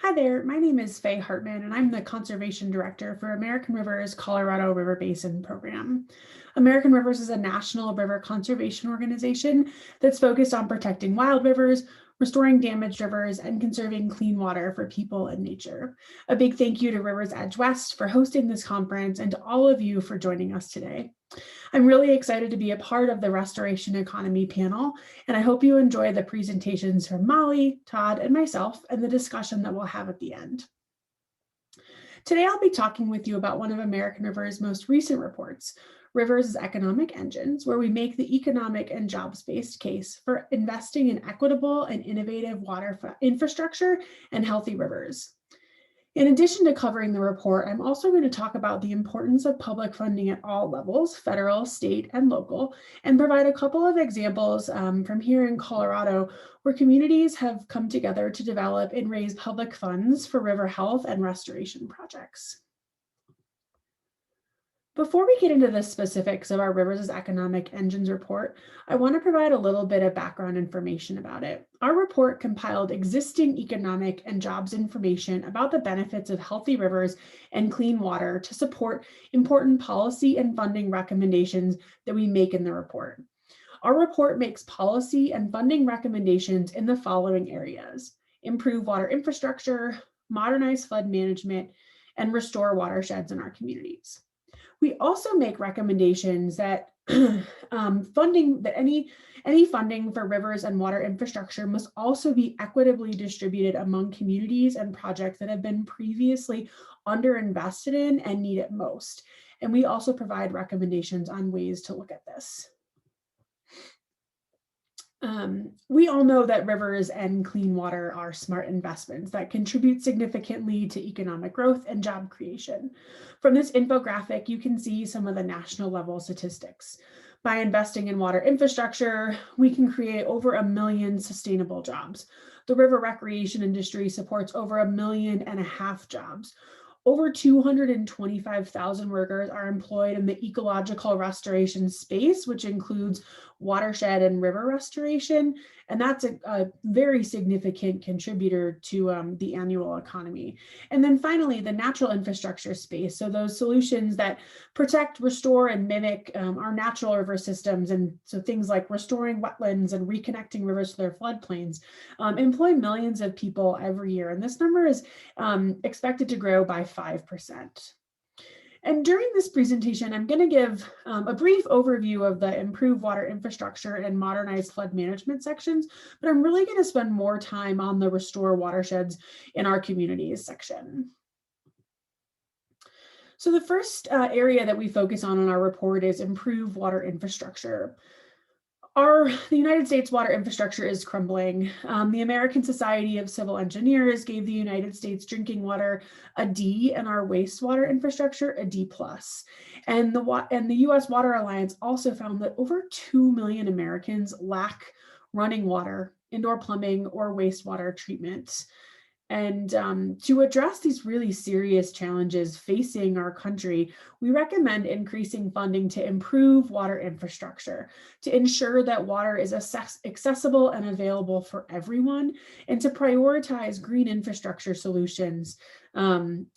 Hi there, my name is Fay Hartman, and I'm the Conservation Director for American Rivers Colorado River Basin Program. American Rivers is a national river conservation organization that's focused on protecting wild rivers, restoring damaged rivers, and conserving clean water for people and nature. A big thank you to Rivers Edge West for hosting this conference and to all of you for joining us today. I'm really excited to be a part of the Restoration Economy panel, and I hope you enjoy the presentations from Molly, Todd, and myself, and the discussion that we'll have at the end. Today, I'll be talking with you about one of American River's most recent reports, Rivers' Economic Engines, where we make the economic and jobs-based case for investing in equitable and innovative water infrastructure and healthy rivers. In addition to covering the report, I'm also going to talk about the importance of public funding at all levels, federal, state, and local, and provide a couple of examples from here in Colorado where communities have come together to develop and raise public funds for river health and restoration projects. Before we get into the specifics of our Rivers' Economic Engines report, I want to provide a little bit of background information about it. Our report compiled existing economic and jobs information about the benefits of healthy rivers and clean water to support important policy and funding recommendations that we make in the report. Our report makes policy and funding recommendations in the following areas: improve water infrastructure, modernize flood management, and restore watersheds in our communities. We also make recommendations that any funding for rivers and water infrastructure must also be equitably distributed among communities and projects that have been previously underinvested in and need it most. And we also provide recommendations on ways to look at this. We all know that rivers and clean water are smart investments that contribute significantly to economic growth and job creation. From this infographic, you can see some of the national level statistics. By investing in water infrastructure, we can create over 1 million sustainable jobs. The river recreation industry supports over 1.5 million jobs. Over 225,000 workers are employed in the ecological restoration space, which includes watershed and river restoration. And that's a very significant contributor to the annual economy. And then finally, the natural infrastructure space. So those solutions that protect, restore, and mimic our natural river systems. And so things like restoring wetlands and reconnecting rivers to their floodplains employ millions of people every year. And this number is expected to grow by 5%. And during this presentation, I'm going to give a brief overview of the improved water infrastructure and modernized flood management sections, but I'm really going to spend more time on the restore watersheds in our communities section. So the first area that we focus on in our report is improved water infrastructure. The United States water infrastructure is crumbling. The American Society of Civil Engineers gave the United States drinking water a D and our wastewater infrastructure a D+. And the U.S. Water Alliance also found that over 2 million Americans lack running water, indoor plumbing, or wastewater treatment. And to address these really serious challenges facing our country, we recommend increasing funding to improve water infrastructure, to ensure that water is accessible and available for everyone, and to prioritize green infrastructure solutions, among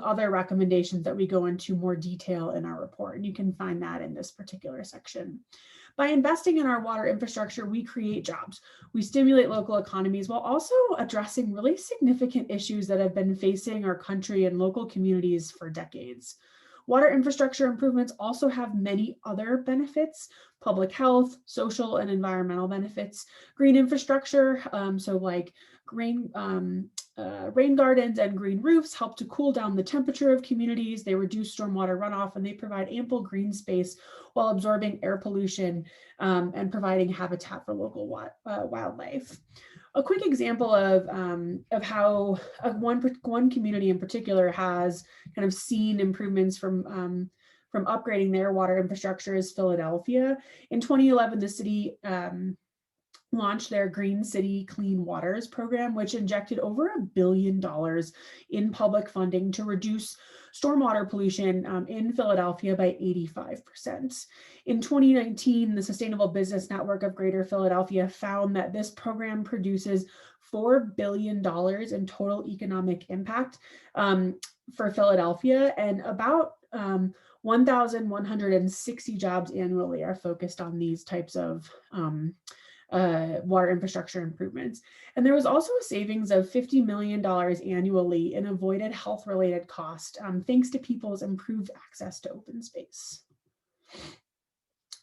other recommendations that we go into more detail in our report. And you can find that in this particular section. By investing in our water infrastructure, we create jobs. We stimulate local economies while also addressing really significant issues that have been facing our country and local communities for decades. Water infrastructure improvements also have many other benefits: public health, social and environmental benefits. Green infrastructure, so like rain gardens and green roofs, help to cool down the temperature of communities. They reduce stormwater runoff, and they provide ample green space while absorbing air pollution and providing habitat for local wildlife. A quick example of how one community in particular has kind of seen improvements from upgrading their water infrastructure is Philadelphia. In 2011, the city launched their Green City Clean Waters program, which injected over $1 billion in public funding to reduce stormwater pollution in Philadelphia by 85%. In 2019, the Sustainable Business Network of Greater Philadelphia found that this program produces $4 billion in total economic impact for Philadelphia, and about 1,160 jobs annually are focused on these types of water infrastructure improvements. And there was also a savings of $50 million annually in avoided health-related costs, thanks to people's improved access to open space.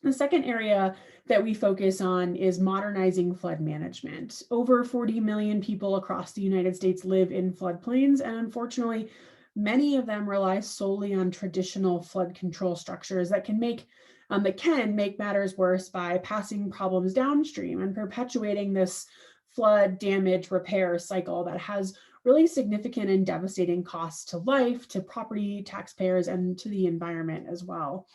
The second area that we focus on is modernizing flood management. Over 40 million people across the United States live in floodplains, and unfortunately, many of them rely solely on traditional flood control structures that can make matters worse by passing problems downstream and perpetuating this flood damage repair cycle that has really significant and devastating costs to life, to property, taxpayers, and to the environment as well.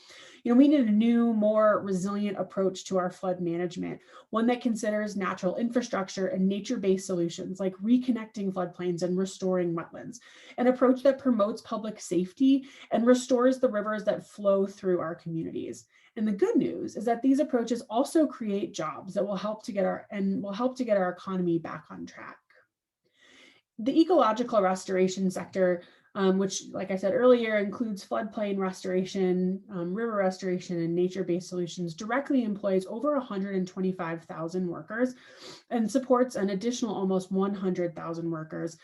We need a new, more resilient approach to our flood management, one that considers natural infrastructure and nature-based solutions like reconnecting floodplains and restoring wetlands, an approach that promotes public safety and restores the rivers that flow through our communities. And the good news is that these approaches also create jobs that will help to get our economy back on track. The ecological restoration sector, which, like I said earlier, includes floodplain restoration, river restoration, and nature-based solutions, directly employs over 125,000 workers and supports an additional almost 100,000 workers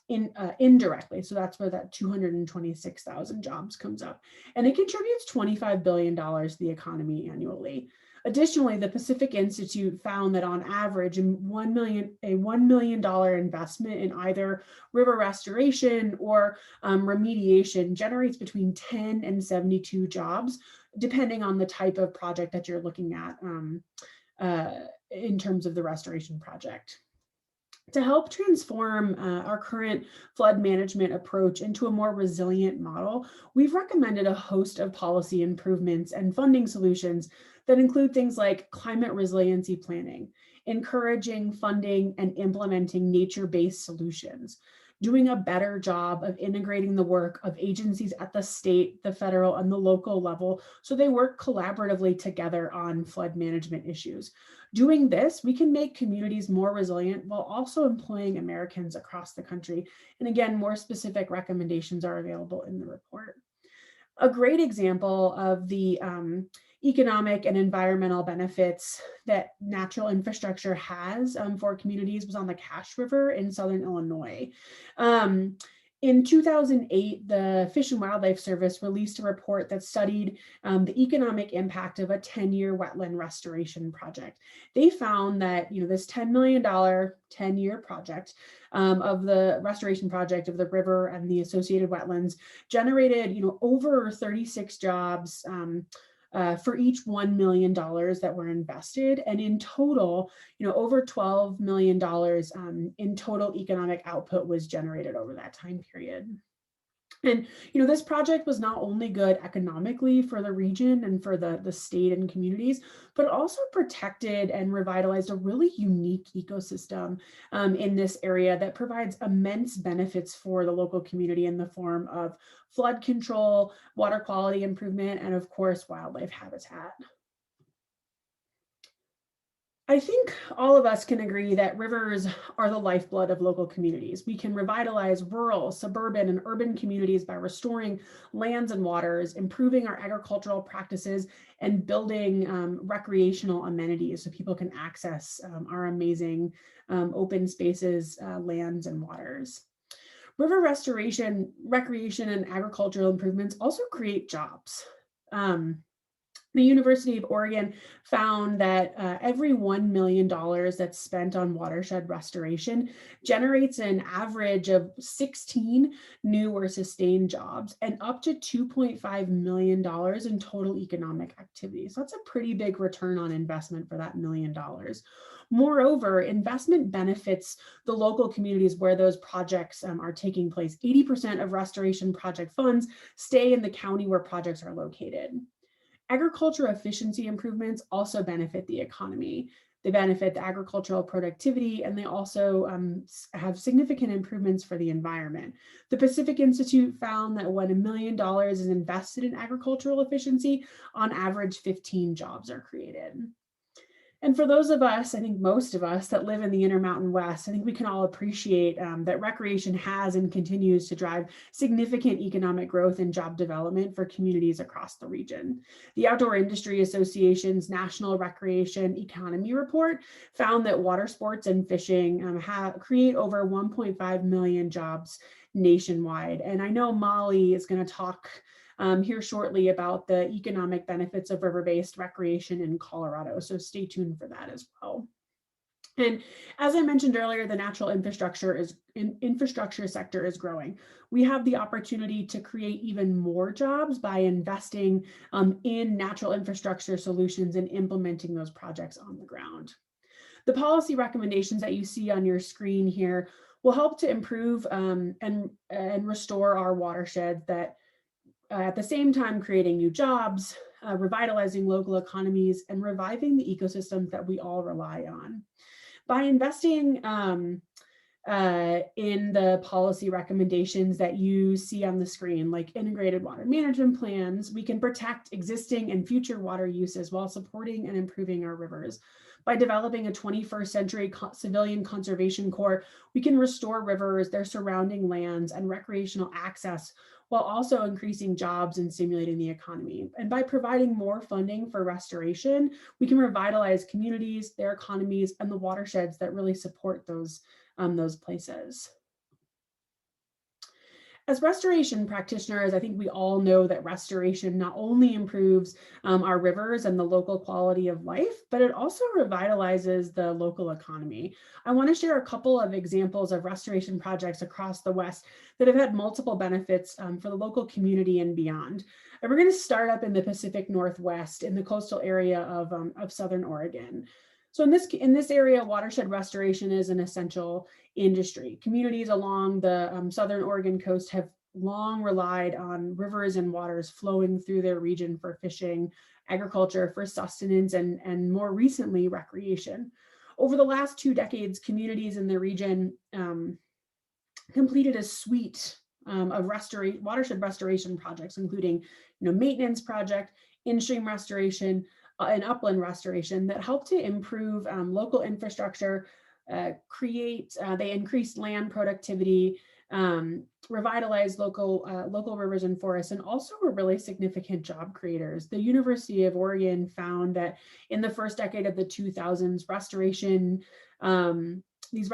indirectly. So that's where that 226,000 jobs comes up. And it contributes $25 billion to the economy annually. Additionally, the Pacific Institute found that on average, a $1 million investment in either river restoration or remediation generates between 10 and 72 jobs, depending on the type of project that you're looking at in terms of the restoration project. To help transform our current flood management approach into a more resilient model, we've recommended a host of policy improvements and funding solutions that include things like climate resiliency planning, encouraging funding and implementing nature-based solutions, doing a better job of integrating the work of agencies at the state, the federal, and the local level so they work collaboratively together on flood management issues. Doing this, we can make communities more resilient while also employing Americans across the country. And again, more specific recommendations are available in the report. A great example of the economic and environmental benefits that natural infrastructure has for communities was on the Cache River in Southern Illinois. In 2008, the Fish and Wildlife Service released a report that studied the economic impact of a 10-year wetland restoration project. They found that this $10 million 10-year project of the restoration project of the river and the associated wetlands generated over 36 jobs for each $1 million that were invested. And in total, over $12 million in total economic output was generated over that time period. And, this project was not only good economically for the region and for the state and communities, but also protected and revitalized a really unique ecosystem in this area that provides immense benefits for the local community in the form of flood control, water quality improvement, and of course, wildlife habitat. I think all of us can agree that rivers are the lifeblood of local communities. We can revitalize rural, suburban, and urban communities by restoring lands and waters, improving our agricultural practices, and building recreational amenities so people can access our amazing open spaces, lands, and waters. River restoration, recreation, and agricultural improvements also create jobs. The University of Oregon found that every $1 million that's spent on watershed restoration generates an average of 16 new or sustained jobs and up to $2.5 million in total economic activity. So that's a pretty big return on investment for that $1 million. Moreover, investment benefits the local communities where those projects are taking place. 80% of restoration project funds stay in the county where projects are located. Agriculture efficiency improvements also benefit the economy. They benefit the agricultural productivity, and they also have significant improvements for the environment. The Pacific Institute found that when $1 million is invested in agricultural efficiency, on average, 15 jobs are created. And for those of us, I think most of us that live in the Intermountain West, I think we can all appreciate that recreation has and continues to drive significant economic growth and job development for communities across the region. The Outdoor Industry Association's National Recreation Economy Report found that water sports and fishing create over 1.5 million jobs nationwide. And I know Molly is going to talk here shortly about the economic benefits of river-based recreation in Colorado. So stay tuned for that as well. And as I mentioned earlier, the natural infrastructure sector is growing. We have the opportunity to create even more jobs by investing in natural infrastructure solutions and implementing those projects on the ground. The policy recommendations that you see on your screen here will help to improve and restore our watersheds that at the same time creating new jobs, revitalizing local economies, and reviving the ecosystems that we all rely on. By investing in the policy recommendations that you see on the screen, like integrated water management plans, we can protect existing and future water uses while supporting and improving our rivers. By developing a 21st century civilian conservation corps, we can restore rivers, their surrounding lands, and recreational access, while also increasing jobs and stimulating the economy. And by providing more funding for restoration, we can revitalize communities, their economies, and the watersheds that really support those places. As restoration practitioners, I think we all know that restoration not only improves our rivers and the local quality of life, but it also revitalizes the local economy. I want to share a couple of examples of restoration projects across the West that have had multiple benefits for the local community and beyond. And we're going to start up in the Pacific Northwest in the coastal area of Southern Oregon. So in this area, watershed restoration is an essential industry. Communities along the Southern Oregon coast have long relied on rivers and waters flowing through their region for fishing, agriculture, for sustenance, and more recently, recreation. Over the last 2 decades, communities in the region completed a suite of watershed restoration projects, including maintenance project, in-stream restoration, and upland restoration that help to improve local infrastructure, they increased land productivity, revitalize local rivers and forests, and also were really significant job creators. The University of Oregon found that in the first decade of the 2000s, these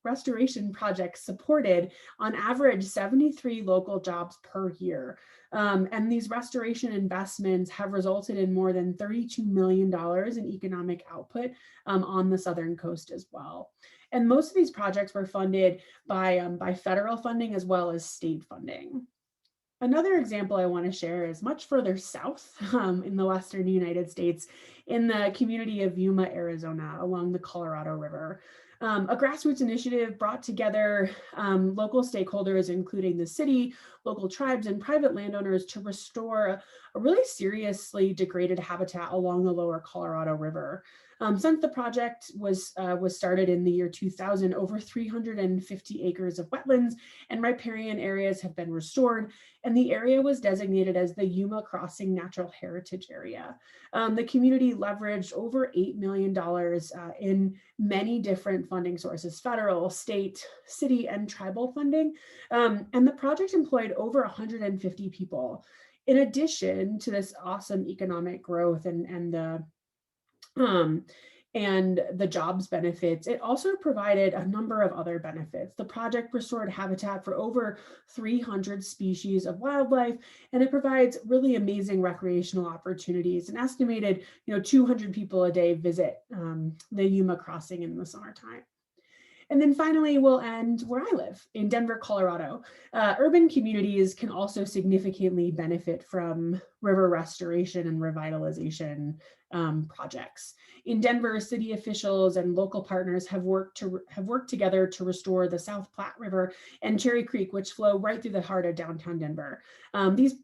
restoration projects supported on average 73 local jobs per year. And these restoration investments have resulted in more than $32 million in economic output on the southern coast as well. And most of these projects were funded by federal funding as well as state funding. Another example I want to share is much further south in the western United States, in the community of Yuma, Arizona, along the Colorado River. A grassroots initiative brought together local stakeholders, including the city, local tribes, and private landowners to restore a really seriously degraded habitat along the lower Colorado River. Since the project was started in the year 2000, over 350 acres of wetlands and riparian areas have been restored, and the area was designated as the Yuma Crossing Natural Heritage Area. The community leveraged over $8 million in many different funding sources: federal, state, city, and tribal funding. And the project employed over 150 people. In addition to this awesome economic growth and the jobs benefits, it also provided a number of other benefits. The project restored habitat for over 300 species of wildlife, and it provides really amazing recreational opportunities. An estimated 200 people a day visit the Yuma Crossing in the summertime. And then finally, we'll end where I live, in Denver, Colorado. Urban communities can also significantly benefit from river restoration and revitalization projects. In Denver, city officials and local partners have worked together to restore the South Platte River and Cherry Creek, which flow right through the heart of downtown Denver. These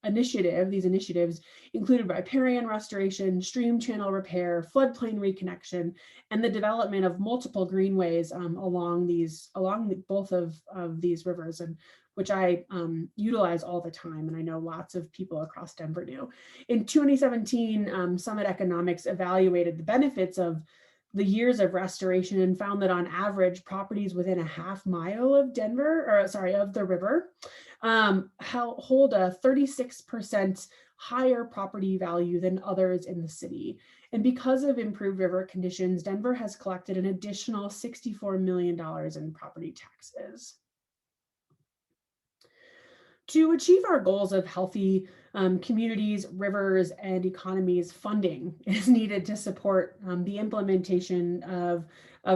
initiatives included riparian restoration, stream channel repair, floodplain reconnection, and the development of multiple greenways along both of these rivers, and which I utilize all the time, and I know lots of people across Denver do. In 2017, Summit Economics evaluated the benefits of the years of restoration and found that on average, properties within a half mile of the river hold a 36% higher property value than others in the city. And because of improved river conditions, Denver has collected an additional $64 million in property taxes. To achieve our goals of healthy communities, rivers, and economies, funding is needed to support the implementation of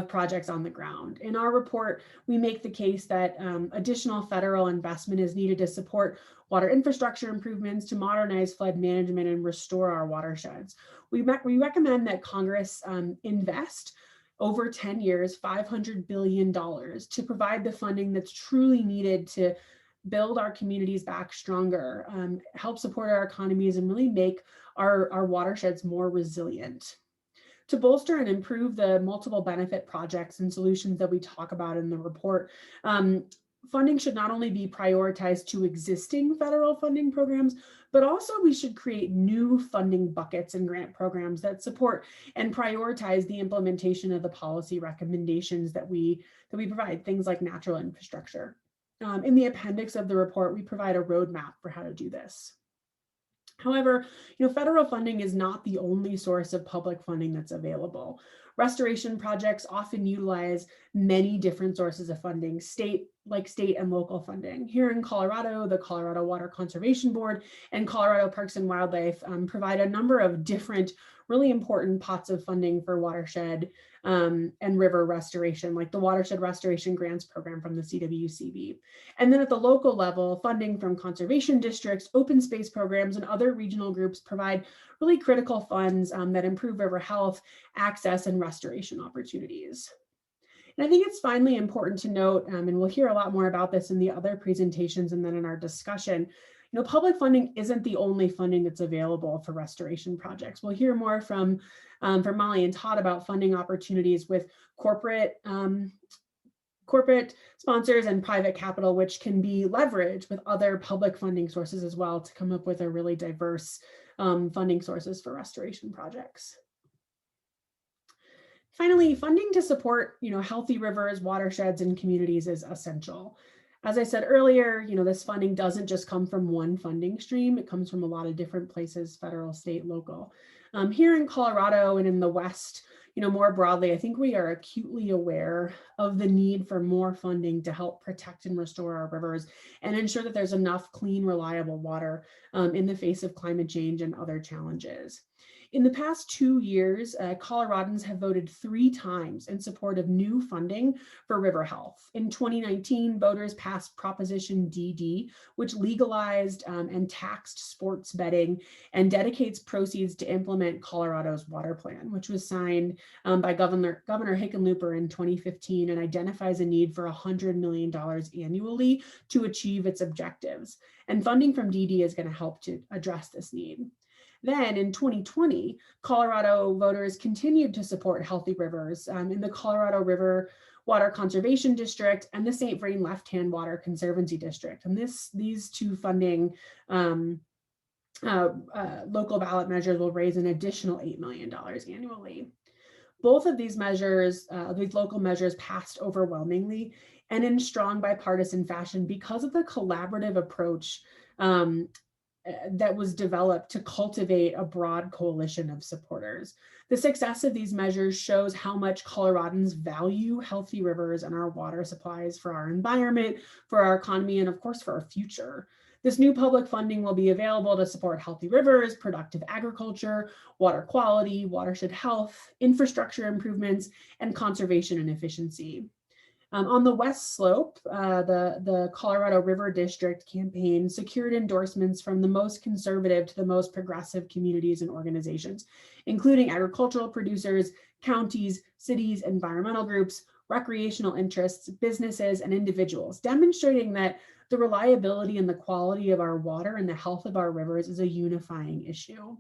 projects on the ground. In our report, we make the case that additional federal investment is needed to support water infrastructure improvements, to modernize flood management and restore our watersheds. We recommend that Congress invest over 10 years, $500 billion to provide the funding that's truly needed to build our communities back stronger, help support our economies, and really make our watersheds more resilient. To bolster and improve the multiple benefit projects and solutions that we talk about in the report, funding should not only be prioritized to existing federal funding programs, but also we should create new funding buckets and grant programs that support and prioritize the implementation of the policy recommendations that we provide, things like natural infrastructure. In the appendix of the report, we provide a roadmap for how to do this. However, federal funding is not the only source of public funding that's available. Restoration projects often utilize many different sources of funding, state and local funding. Here in Colorado, the Colorado Water Conservation Board and Colorado Parks and Wildlife provide a number of different really important pots of funding for watershed and river restoration, like the Watershed Restoration Grants Program from the CWCB. And then at the local level, funding from conservation districts, open space programs, and other regional groups provide really critical funds that improve river health, access, and restoration opportunities. And I think it's finally important to note, and we'll hear a lot more about this in the other presentations and then in our discussion, public funding isn't the only funding that's available for restoration projects. We'll hear more from Molly and Todd about funding opportunities with corporate sponsors and private capital, which can be leveraged with other public funding sources as well to come up with a really diverse funding sources for restoration projects. Finally, funding to support, healthy rivers, watersheds, and communities is essential. As I said earlier, this funding doesn't just come from one funding stream. It comes from a lot of different places, federal, state, local. Here in Colorado and in the West, more broadly, I think we are acutely aware of the need for more funding to help protect and restore our rivers and ensure that there's enough clean, reliable water in the face of climate change and other challenges. In the past 2 years, Coloradans have voted 3 times in support of new funding for river health. In 2019, voters passed Proposition DD, which legalized and taxed sports betting and dedicates proceeds to implement Colorado's water plan, which was signed by Governor Hickenlooper in 2015 and identifies a need for $100 million annually to achieve its objectives. And funding from DD is going to help to address this need. Then in 2020, Colorado voters continued to support healthy rivers in the Colorado River Water Conservation District and the St. Vrain Left-Hand Water Conservancy District. And these 2 funding local ballot measures will raise an additional $8 million annually. Both of these measures, these local measures, passed overwhelmingly and in strong bipartisan fashion because of the collaborative approach that was developed to cultivate a broad coalition of supporters. The success of these measures shows how much Coloradans value healthy rivers and our water supplies for our environment, for our economy, and of course for our future. This new public funding will be available to support healthy rivers, productive agriculture, water quality, watershed health, infrastructure improvements, and conservation and efficiency. On the west slope, the Colorado River District campaign secured endorsements from the most conservative to the most progressive communities and organizations, including agricultural producers, counties, cities, environmental groups, recreational interests, businesses, and individuals, demonstrating that the reliability and the quality of our water and the health of our rivers is a unifying issue.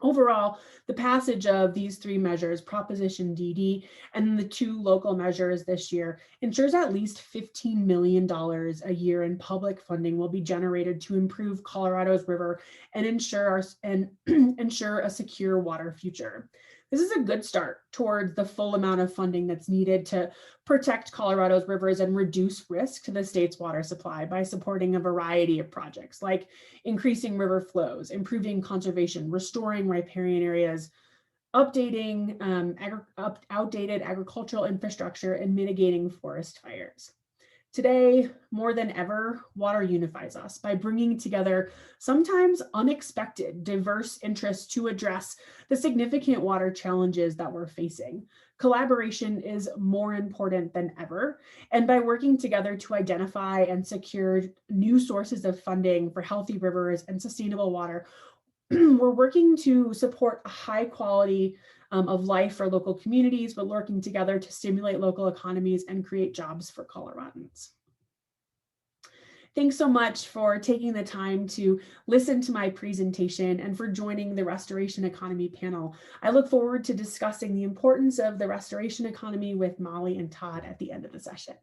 Overall, the passage of these three measures, Proposition DD, and the two local measures this year, ensures at least $15 million a year in public funding will be generated to improve Colorado's river and ensure a secure water future. This is a good start towards the full amount of funding that's needed to protect Colorado's rivers and reduce risk to the state's water supply by supporting a variety of projects like increasing river flows, improving conservation, restoring riparian areas, updating outdated agricultural infrastructure, and mitigating forest fires. Today, more than ever, water unifies us by bringing together sometimes unexpected, diverse interests to address the significant water challenges that we're facing. Collaboration is more important than ever, and by working together to identify and secure new sources of funding for healthy rivers and sustainable water, we're working to support a high quality of life for local communities, but working together to stimulate local economies and create jobs for Coloradans. Thanks so much for taking the time to listen to my presentation and for joining the Restoration Economy panel. I look forward to discussing the importance of the restoration economy with Molly and Todd at the end of the session.